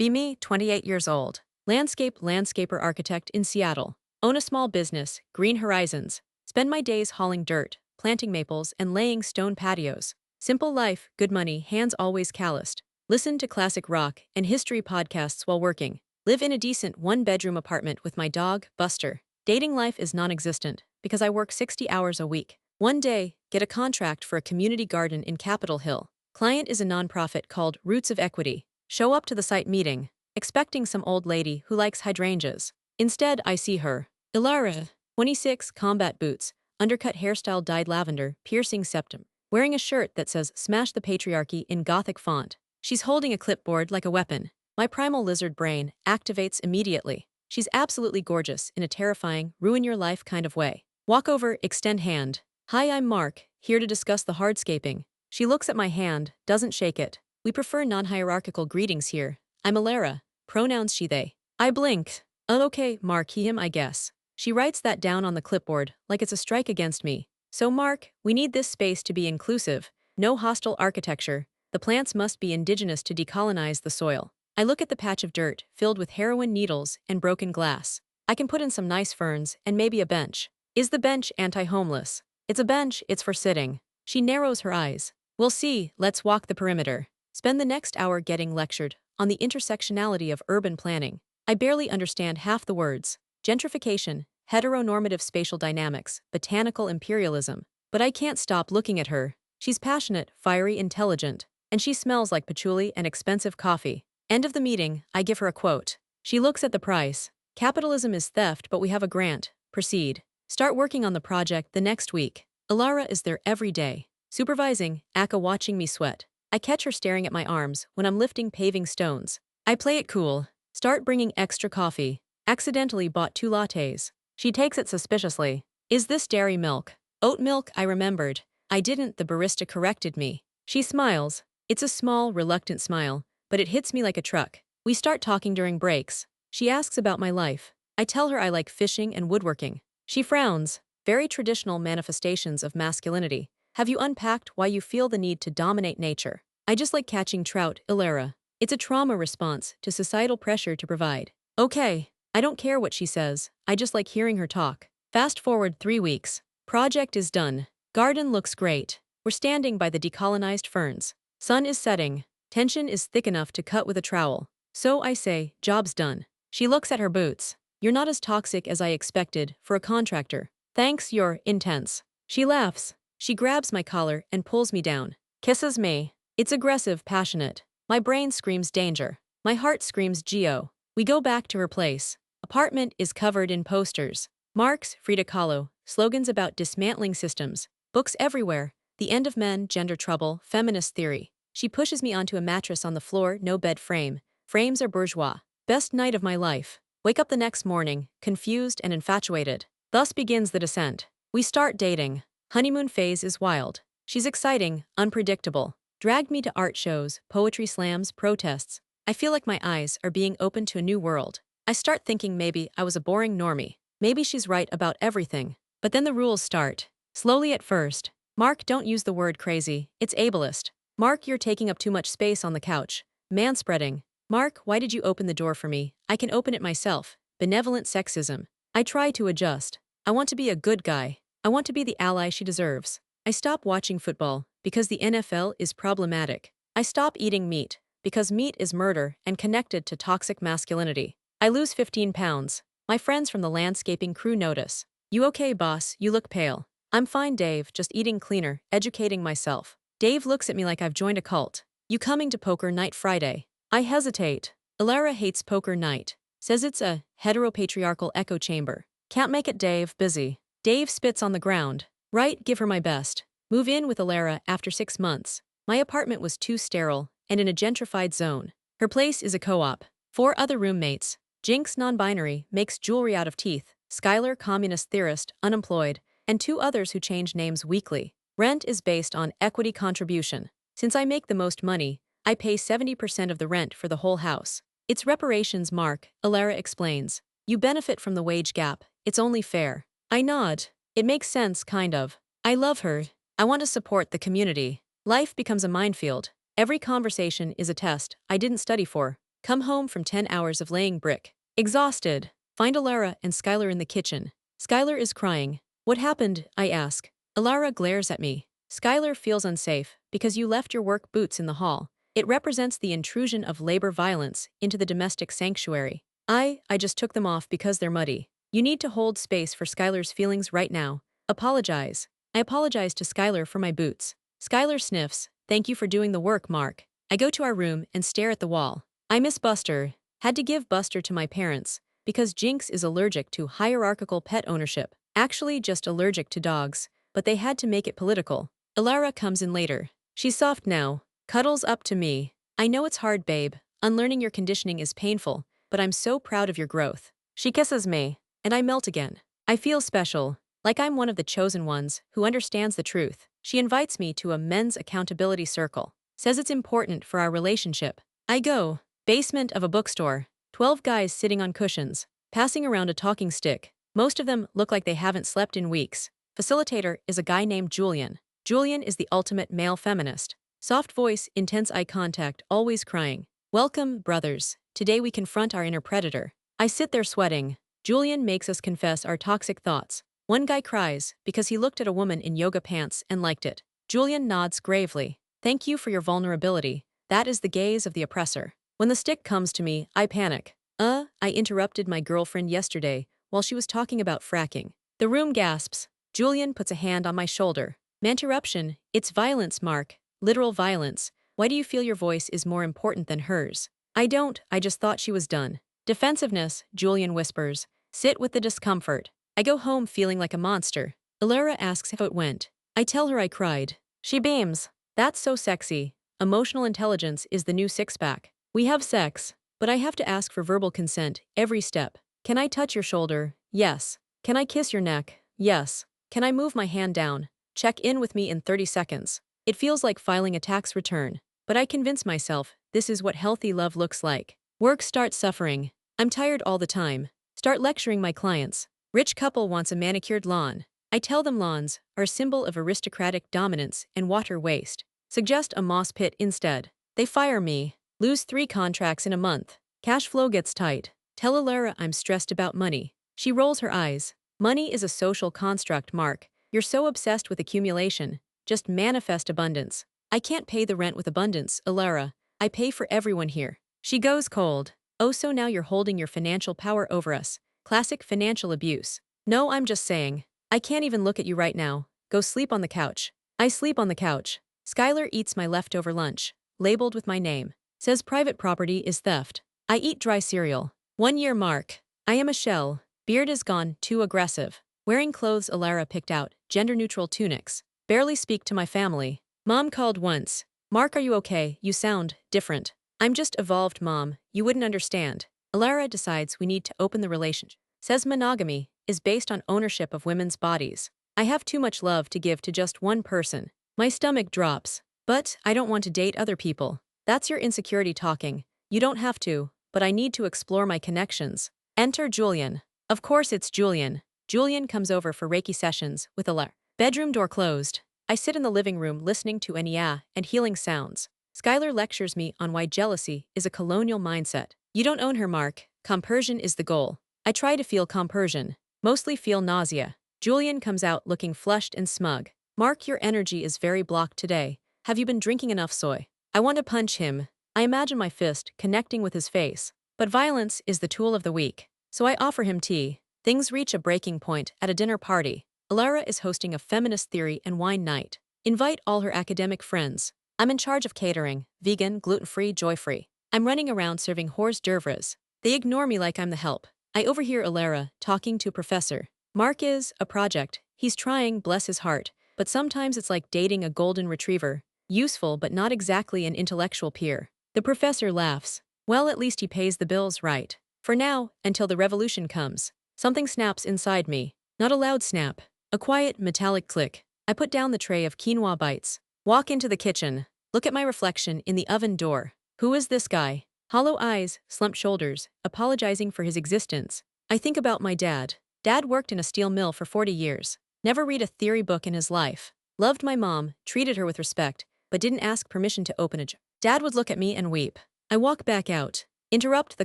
Be me, 28 years old. Landscaper architect in Seattle. Own a small business, Green Horizons. Spend my days hauling dirt, planting maples, and laying stone patios. Simple life, good money, hands always calloused. Listen to classic rock and history podcasts while working. Live in a decent one-bedroom apartment with my dog, Buster. Dating life is non-existent because I work 60 hours a week. One day, get a contract for a community garden in Capitol Hill. Client is a nonprofit called Roots of Equity. Show up to the site meeting, expecting some old lady who likes hydrangeas. Instead, I see her. Ilara, 26, combat boots, undercut hairstyle dyed lavender, piercing septum, wearing a shirt that says Smash the Patriarchy in Gothic font. She's holding a clipboard like a weapon. My primal lizard brain activates immediately. She's absolutely gorgeous in a terrifying, ruin your life kind of way. Walk over, extend hand. Hi, I'm Mark, here to discuss the hardscaping. She looks at my hand, doesn't shake it. We prefer non-hierarchical greetings here. I'm Alara, pronouns she, they. I blink. Oh, okay, Mark, he, him, I guess. She writes that down on the clipboard, like it's a strike against me. So Mark, we need this space to be inclusive. No hostile architecture. The plants must be indigenous to decolonize the soil. I look at the patch of dirt, filled with heroin needles and broken glass. I can put in some nice ferns and maybe a bench. Is the bench anti-homeless? It's a bench, it's for sitting. She narrows her eyes. We'll see, let's walk the perimeter. Spend the next hour getting lectured on the intersectionality of urban planning. I barely understand half the words. Gentrification, heteronormative spatial dynamics, botanical imperialism. But I can't stop looking at her. She's passionate, fiery, intelligent, and she smells like patchouli and expensive coffee. End of the meeting, I give her a quote. She looks at the price. Capitalism is theft, but we have a grant. Proceed. Start working on the project the next week. Alara is there every day. Supervising, Aka watching me sweat. I catch her staring at my arms when I'm lifting paving stones. I play it cool. Start bringing extra coffee. Accidentally bought 2 lattes. She takes it suspiciously. Is this dairy milk? Oat milk, I remembered. I didn't, the barista corrected me. She smiles. It's a small, reluctant smile, but it hits me like a truck. We start talking during breaks. She asks about my life. I tell her I like fishing and woodworking. She frowns. Very traditional manifestations of masculinity. Have you unpacked why you feel the need to dominate nature? I just like catching trout, Ilara. It's a trauma response to societal pressure to provide. Okay. I don't care what she says. I just like hearing her talk. Fast forward 3 weeks. Project is done. Garden looks great. We're standing by the decolonized ferns. Sun is setting. Tension is thick enough to cut with a trowel. So I say, job's done. She looks at her boots. You're not as toxic as I expected for a contractor. Thanks, you're intense. She laughs. She grabs my collar and pulls me down. Kisses me. It's aggressive, passionate. My brain screams danger. My heart screams Geo. We go back to her place. Apartment is covered in posters. Marx, Frida Kahlo, slogans about dismantling systems. Books everywhere. The End of Men, Gender Trouble, Feminist Theory. She pushes me onto a mattress on the floor, no bed frame. Frames are bourgeois. Best night of my life. Wake up the next morning, confused and infatuated. Thus begins the descent. We start dating. Honeymoon phase is wild. She's exciting, unpredictable. Dragged me to art shows, poetry slams, protests. I feel like my eyes are being opened to a new world. I start thinking maybe I was a boring normie. Maybe she's right about everything. But then the rules start. Slowly at first. Mark, don't use the word crazy. It's ableist. Mark, you're taking up too much space on the couch. Manspreading. Mark, why did you open the door for me? I can open it myself. Benevolent sexism. I try to adjust. I want to be a good guy. I want to be the ally she deserves. I stop watching football because the NFL is problematic. I stop eating meat because meat is murder and connected to toxic masculinity. I lose 15 pounds. My friends from the landscaping crew notice. You okay, boss? You look pale. I'm fine, Dave, just eating cleaner, educating myself. Dave looks at me like I've joined a cult. You coming to poker night Friday? I hesitate. Ilara hates poker night. Says it's a heteropatriarchal echo chamber. Can't make it, Dave, busy. Dave spits on the ground. Right, give her my best. Move in with Ilara after 6 months. My apartment was too sterile and in a gentrified zone. Her place is a co-op. 4 other roommates. Jinx, non-binary, makes jewelry out of teeth. Skylar, communist theorist, unemployed, and 2 others who change names weekly. Rent is based on equity contribution. Since I make the most money, I pay 70% of the rent for the whole house. It's reparations, Mark, Ilara explains. You benefit from the wage gap. It's only fair. I nod. It makes sense, kind of. I love her. I want to support the community. Life becomes a minefield. Every conversation is a test I didn't study for. Come home from 10 hours of laying brick. Exhausted. Find Alara and Skylar in the kitchen. Skylar is crying. What happened? I ask. Alara glares at me. Skylar feels unsafe because you left your work boots in the hall. It represents the intrusion of labor violence into the domestic sanctuary. I just took them off because they're muddy. You need to hold space for Skylar's feelings right now. Apologize. I apologize to Skylar for my boots. Skylar sniffs. Thank you for doing the work, Mark. I go to our room and stare at the wall. I miss Buster. Had to give Buster to my parents because Jinx is allergic to hierarchical pet ownership. Actually just allergic to dogs, but they had to make it political. Alara comes in later. She's soft now. Cuddles up to me. I know it's hard, babe. Unlearning your conditioning is painful, but I'm so proud of your growth. She kisses me, and I melt again. I feel special, like I'm one of the chosen ones who understands the truth. She invites me to a men's accountability circle. Says it's important for our relationship. I go. Basement of a bookstore. 12 guys sitting on cushions, passing around a talking stick. Most of them look like they haven't slept in weeks. Facilitator is a guy named Julian. Julian is the ultimate male feminist. Soft voice, intense eye contact, always crying. Welcome, brothers. Today we confront our inner predator. I sit there sweating. Julian makes us confess our toxic thoughts. One guy cries because he looked at a woman in yoga pants and liked it. Julian nods gravely. Thank you for your vulnerability. That is the gaze of the oppressor. When the stick comes to me, I panic. I interrupted my girlfriend yesterday while she was talking about fracking. The room gasps. Julian puts a hand on my shoulder. Interruption, it's violence, Mark. Literal violence. Why do you feel your voice is more important than hers? I don't, I just thought she was done. Defensiveness, Julian whispers. Sit with the discomfort. I go home feeling like a monster. Alara asks how it went. I tell her I cried. She beams. That's so sexy. Emotional intelligence is the new six-pack. We have sex, but I have to ask for verbal consent every step. Can I touch your shoulder? Yes. Can I kiss your neck? Yes. Can I move my hand down? Check in with me in 30 seconds. It feels like filing a tax return, but I convince myself this is what healthy love looks like. Work starts suffering. I'm tired all the time. Start lecturing my clients. Rich couple wants a manicured lawn. I tell them lawns are a symbol of aristocratic dominance and water waste. Suggest a moss pit instead. They fire me. Lose 3 contracts in a month. Cash flow gets tight. Tell Alara I'm stressed about money. She rolls her eyes. Money is a social construct, Mark. You're so obsessed with accumulation. Just manifest abundance. I can't pay the rent with abundance, Alara. I pay for everyone here. She goes cold. Oh, so now you're holding your financial power over us. Classic financial abuse. No, I'm just saying. I can't even look at you right now. Go sleep on the couch. I sleep on the couch. Skylar eats my leftover lunch, labeled with my name. Says private property is theft. I eat dry cereal. 1 year mark. I am a shell. Beard is gone, too aggressive. Wearing clothes Alara picked out, gender-neutral tunics. Barely speak to my family. Mom called once. Mark, are you okay? You sound different. I'm just evolved, Mom. You wouldn't understand. Alara decides we need to open the relationship. Says monogamy is based on ownership of women's bodies. I have too much love to give to just one person. My stomach drops. But I don't want to date other people. That's your insecurity talking. You don't have to, but I need to explore my connections. Enter Julian. Of course it's Julian. Julian comes over for Reiki sessions with Alara. Bedroom door closed. I sit in the living room listening to Enya and healing sounds. Skylar lectures me on why jealousy is a colonial mindset. You don't own her, Mark. Compersion is the goal. I try to feel compersion. Mostly feel nausea. Julian comes out looking flushed and smug. Mark, your energy is very blocked today. Have you been drinking enough soy? I want to punch him. I imagine my fist connecting with his face. But violence is the tool of the week. So I offer him tea. Things reach a breaking point at a dinner party. Alara is hosting a feminist theory and wine night. Invite all her academic friends. I'm in charge of catering, vegan, gluten-free, joy-free. I'm running around serving hors d'oeuvres. They ignore me like I'm the help. I overhear Alara talking to Professor. Mark is a project. He's trying, bless his heart. But sometimes it's like dating a golden retriever. Useful but not exactly an intellectual peer. The professor laughs. Well, at least he pays the bills right. For now, until the revolution comes. Something snaps inside me. Not a loud snap. A quiet, metallic click. I put down the tray of quinoa bites. Walk into the kitchen. Look at my reflection in the oven door. Who is this guy? Hollow eyes, slumped shoulders, apologizing for his existence. I think about my dad. Dad worked in a steel mill for 40 years. Never read a theory book in his life. Loved my mom, treated her with respect, but didn't ask permission to open a jar. Dad would look at me and weep. I walk back out. Interrupt the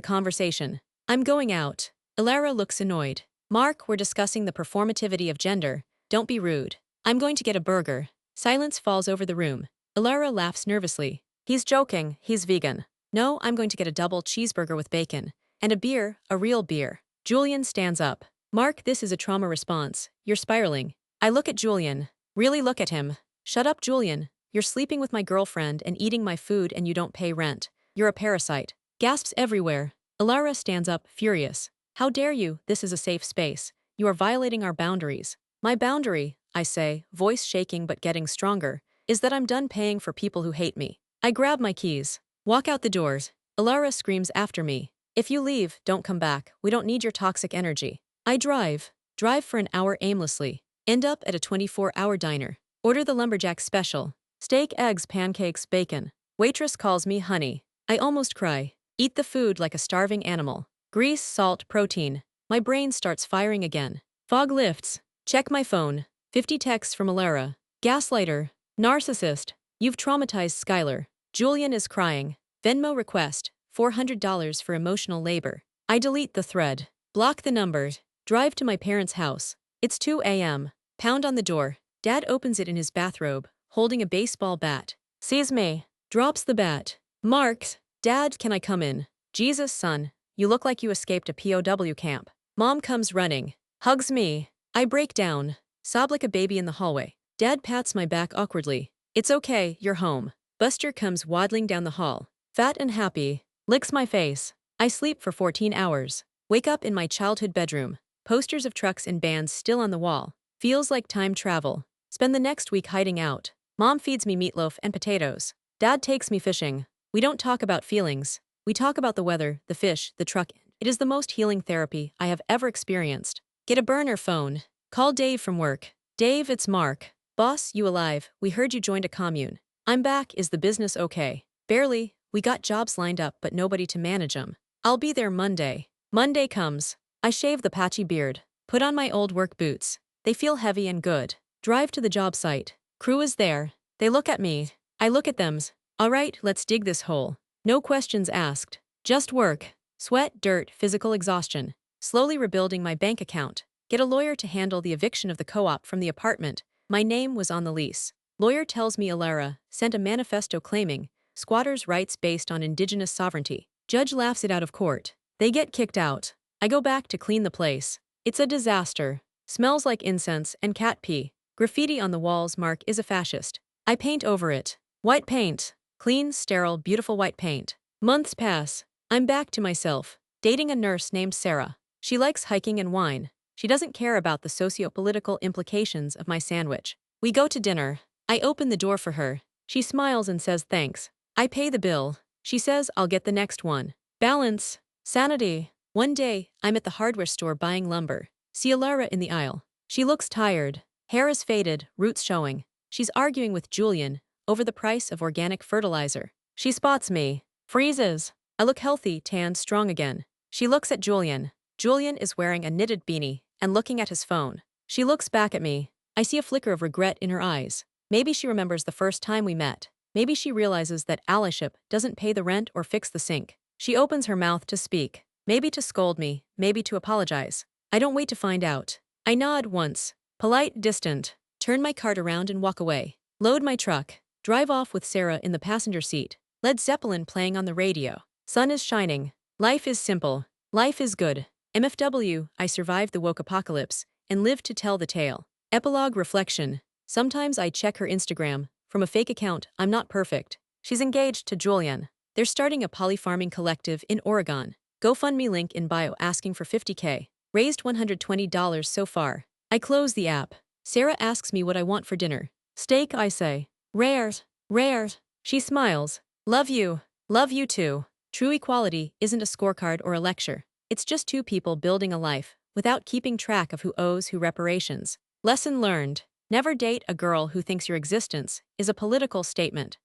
conversation. I'm going out. Ilara looks annoyed. Mark, we're discussing the performativity of gender. Don't be rude. I'm going to get a burger. Silence falls over the room. Ilara laughs nervously. He's joking, he's vegan. No, I'm going to get a double cheeseburger with bacon. And a beer, a real beer. Julian stands up. Mark, this is a trauma response. You're spiraling. I look at Julian. Really look at him. Shut up, Julian. You're sleeping with my girlfriend and eating my food and you don't pay rent. You're a parasite. Gasps everywhere. Ilara stands up, furious. How dare you? This is a safe space. You are violating our boundaries. My boundary, I say, voice shaking but getting stronger, is that I'm done paying for people who hate me. I grab my keys. Walk out the doors. Ilara screams after me. If you leave, don't come back. We don't need your toxic energy. I drive. Drive for an hour aimlessly. End up at a 24-hour diner. Order the lumberjack special. Steak, eggs, pancakes, bacon. Waitress calls me honey. I almost cry. Eat the food like a starving animal. Grease, salt, protein. My brain starts firing again. Fog lifts. Check my phone. 50 texts from Ilara. Gaslighter. Narcissist. You've traumatized Skylar. Julian is crying. Venmo request. $400 for emotional labor. I delete the thread. Block the number. Drive to my parents' house. It's 2 a.m. Pound on the door. Dad opens it in his bathrobe, holding a baseball bat. Sees me. Drops the bat. Marks. Dad, can I come in? Jesus, son. You look like you escaped a POW camp. Mom comes running. Hugs me. I break down. Sob like a baby in the hallway. Dad pats my back awkwardly. It's okay, you're home. Buster comes waddling down the hall. Fat and happy. Licks my face. I sleep for 14 hours. Wake up in my childhood bedroom. Posters of trucks and bands still on the wall. Feels like time travel. Spend the next week hiding out. Mom feeds me meatloaf and potatoes. Dad takes me fishing. We don't talk about feelings. We talk about the weather, the fish, the truck. It is the most healing therapy I have ever experienced. Get a burner phone. Call Dave from work. Dave, it's Mark. Boss, you alive? We heard you joined a commune. I'm back. Is the business okay? Barely. We got jobs lined up but nobody to manage them. I'll be there Monday. Monday comes. I shave the patchy beard. Put on my old work boots. They feel heavy and good. Drive to the job site. Crew is there. They look at me. I look at them. All right, let's dig this hole. No questions asked. Just work. Sweat, dirt, physical exhaustion. Slowly rebuilding my bank account. Get a lawyer to handle the eviction of the co-op from the apartment. My name was on the lease. Lawyer tells me Ilara sent a manifesto claiming squatters' rights based on indigenous sovereignty. Judge laughs it out of court. They get kicked out. I go back to clean the place. It's a disaster. Smells like incense and cat pee. Graffiti on the walls. Mark is a fascist. I paint over it. White paint. Clean, sterile, beautiful white paint. Months pass. I'm back to myself. Dating a nurse named Sarah. She likes hiking and wine. She doesn't care about the socio-political implications of my sandwich. We go to dinner. I open the door for her. She smiles and says thanks. I pay the bill. She says I'll get the next one. Balance. Sanity. One day, I'm at the hardware store buying lumber. See Ilara in the aisle. She looks tired. Hair is faded, roots showing. She's arguing with Julian over the price of organic fertilizer. She spots me. Freezes. I look healthy, tanned, strong again. She looks at Julian. Julian is wearing a knitted beanie and looking at his phone. She looks back at me. I see a flicker of regret in her eyes. Maybe she remembers the first time we met. Maybe she realizes that allyship doesn't pay the rent or fix the sink. She opens her mouth to speak. Maybe to scold me, maybe to apologize. I don't wait to find out. I nod once. Polite, distant. Turn my cart around and walk away. Load my truck. Drive off with Sarah in the passenger seat. Led Zeppelin playing on the radio. Sun is shining. Life is simple. Life is good. MFW, I survived the woke apocalypse and lived to tell the tale. Epilogue reflection. Sometimes I check her Instagram. From a fake account, I'm not perfect. She's engaged to Julian. They're starting a polyfarming collective in Oregon. GoFundMe link in bio asking for $50K. Raised $120 so far. I close the app. Sarah asks me what I want for dinner. Steak, I say. Rare. Rare. She smiles. Love you. Love you too. True equality isn't a scorecard or a lecture. It's just two people building a life without keeping track of who owes who reparations. Lesson learned. Never date a girl who thinks your existence is a political statement.